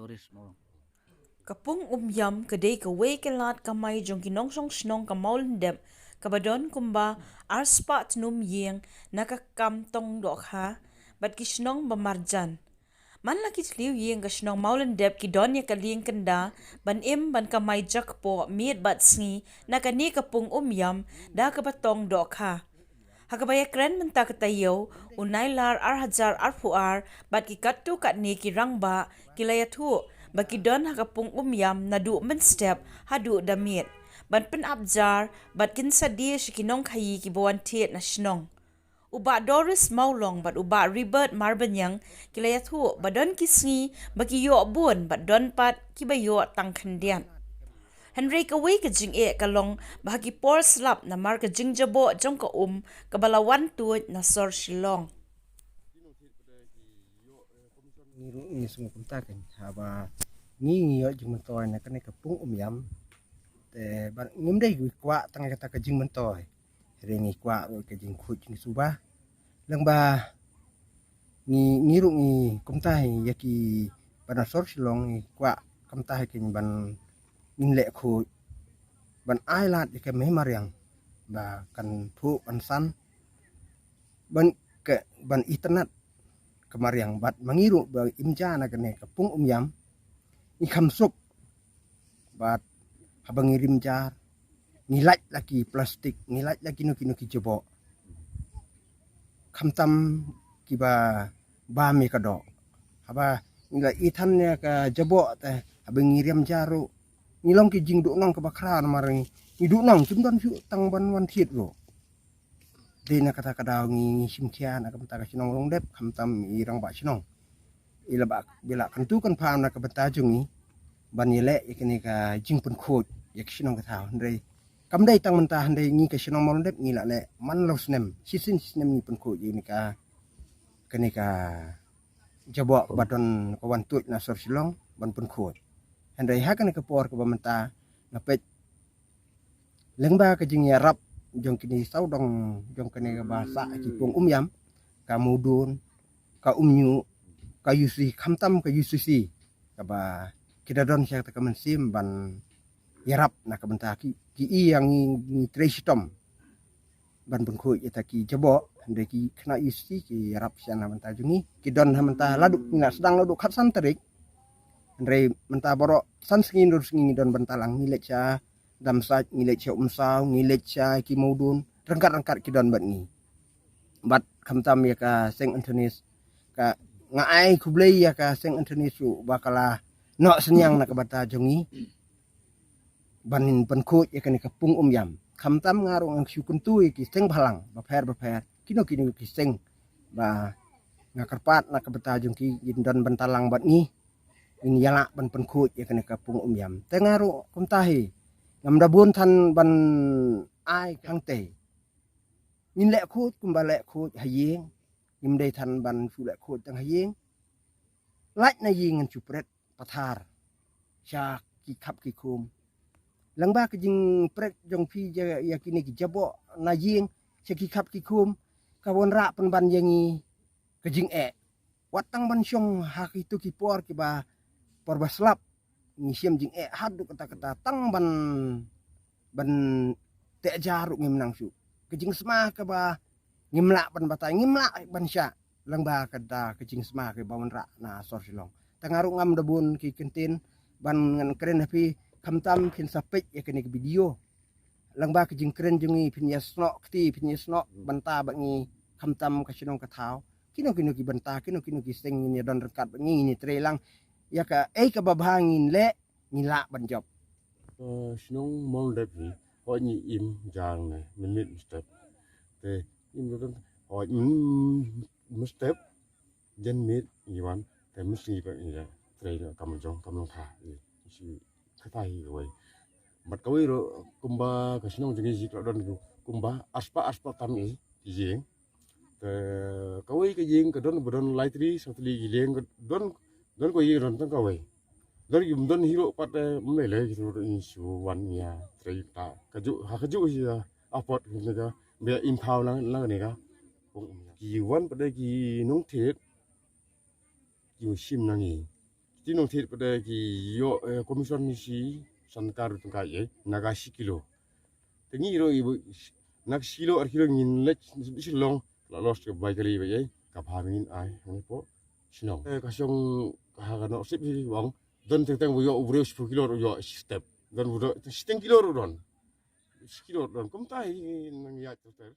tourist mo. Kapung yam kadai ka wei ke lat kamai jong kinong song snong ka maulin dep kabadon kumba arspa tnum yeng nakakam tong do kha bat ki snong bamarjan. Man laki tliu yeng ka snong maulin dep ki don ya ka lieng kanda ban im ban kamai jak po miet bat sngi nakani kapung yam da ka batong do kha. Hakabaya kren menta katayo unai lar hajar fuar bat ki kattu kat ni ki rangba kilaya thu baki don hakapung yam nadu men step hadu damit ban pen abjar bat kin sadi shikinong khayi ki bawan tiet na shnong uba Doris Maulong bat uba Rebirth Marbanyang kilaya thu badon kisngi baki yo bun bat don pat ki bayo tangkhandian Henry ka wei ka jing kalong bahagi por slap na mar ka jing jabo jong ka kabalawan tuot na sor shilong. Ni semua kuntakan haba ni yo jing mentoy na kan kapung yam te ban ngim dai wi kwa tang kata ka jing mentoy re ni kwa ro ka jing khu jing suba lang ba ni ru ni kumtai yaki ban sor shilong ni kwa kumtai kin ban in le khu ban ai lat ke me mariang ba kan thu ban san ban ke ban internet kemariang bat mangiru ba imja na kene kapung yam ni khamsuk bat habang ngirim jar ngilaj lagi plastik ngilaj lagi nuki jebo khamtam kiba ba mi kado haba ngila ithan ya ka jebo te habang ngirim jaru ngilong ki jing du nong ka bakra maring ni du nong chumdon su tang ban wan thiet ro dina kata kadau ngi simkian akam ta sinong long dep khamtam irang ba sinong ila ba bila kantu kan pham na ka bata jungi ban yele ikini ka jingpun khot yak sinong ka thau ndrei kam dai tang manta handai ngi ka sinong long dep ngi la le man lo snem sinem ni pun khot ini ka kani ka jabo badon ko wan tuj na sor silong ban pun khot handai hakan ka por ka manta na pet lengba ka jing ya rap jong kini sau dong jong kini ka bahasa kipung yam kamudun ka umnyu ka yusi khamtam ka yusi ka ba kita don siya ta kamansim ban yarap na kabanta ki yang ni trestom ban bengko ita ki jabo hande ki kena yusi ki yarap siya na manta jungi ki don manta laduk na sedang laduk khatsan terik andre manta boro san sengi don bantalang nilek siya damsat ngilek cha umsaw ngilek cha ki maudun rangkat ki don bat ni bat khamtam ya ka seng antonis ka ngai kublei ya ka seng antonis su bakala no senyang na kabata jongi banin penku ya ka ni kapung yam khamtam ngaru ang syukun tu ki seng balang baper kino ki seng ba ngakarpat na kabata jongki don bantalang bat ni ini yala ban penku ya ka ni kapung yam tengaru kumtahi ngam dabun than ban ai khang te nhìn lệ khốt cùng bà lệ khốt hayeng nhìn đây than ban phụ lệ khốt tang hayeng lách na yeng ngan chupret pathar sha ki khap ki kum lang ba ki jing pret jong phi ya kini ki jabo na yeng sha ki khap ki kum ka won ra pen ban yengi ka jing watang ban syong ha ki tu ki por ki ba por baslap ni siam jing hadu kata tang ban te jaru ngim nang su kejing sma ke ba ngimla ban batai ngimla ban sya lang ba kada kejing sma ke bawan ra na sor silong tangaru ngam dabun ki kentin ban ngan keren hapi khamtam kin sapek ya kene video lang ba kejing keren jungi pinya sno kti pinya sno banta bangi khamtam ka sinong ka thau kino ki banta kino ki seng ni don rekat bangi ni trelang ya ka ka babangin le ngila ban job Sinong mong dep ni họ nhị im jang này mình step te im don họ step jen mit iwan te mesti ba ya train kam jong kam long tha si khatai rồi mat kawi ro kumba ka sinong jingi ji don kumba aspa tam e jing te kawi ka jing ka don lightri satli gileng don ko yi don tang kawi dari yumdan hero pada mele gitu isu wan ya cerita kaju ya apot gitu ka be impau lang ni ka ki wan pada ki nong thet yu sim nangi tinong tit pada ki yo komision misi sankar tungkai nagashi kilo tengi ro ibu nak silo ar kilo ngin lech silong la los ke bai kali bai ka phamin ai ni po sinong ka song ka ga no sip hi wang don teng teng yo ubre 10 kilo yo step don udo 10 kilo ron kilo ron kum tai nang ya ter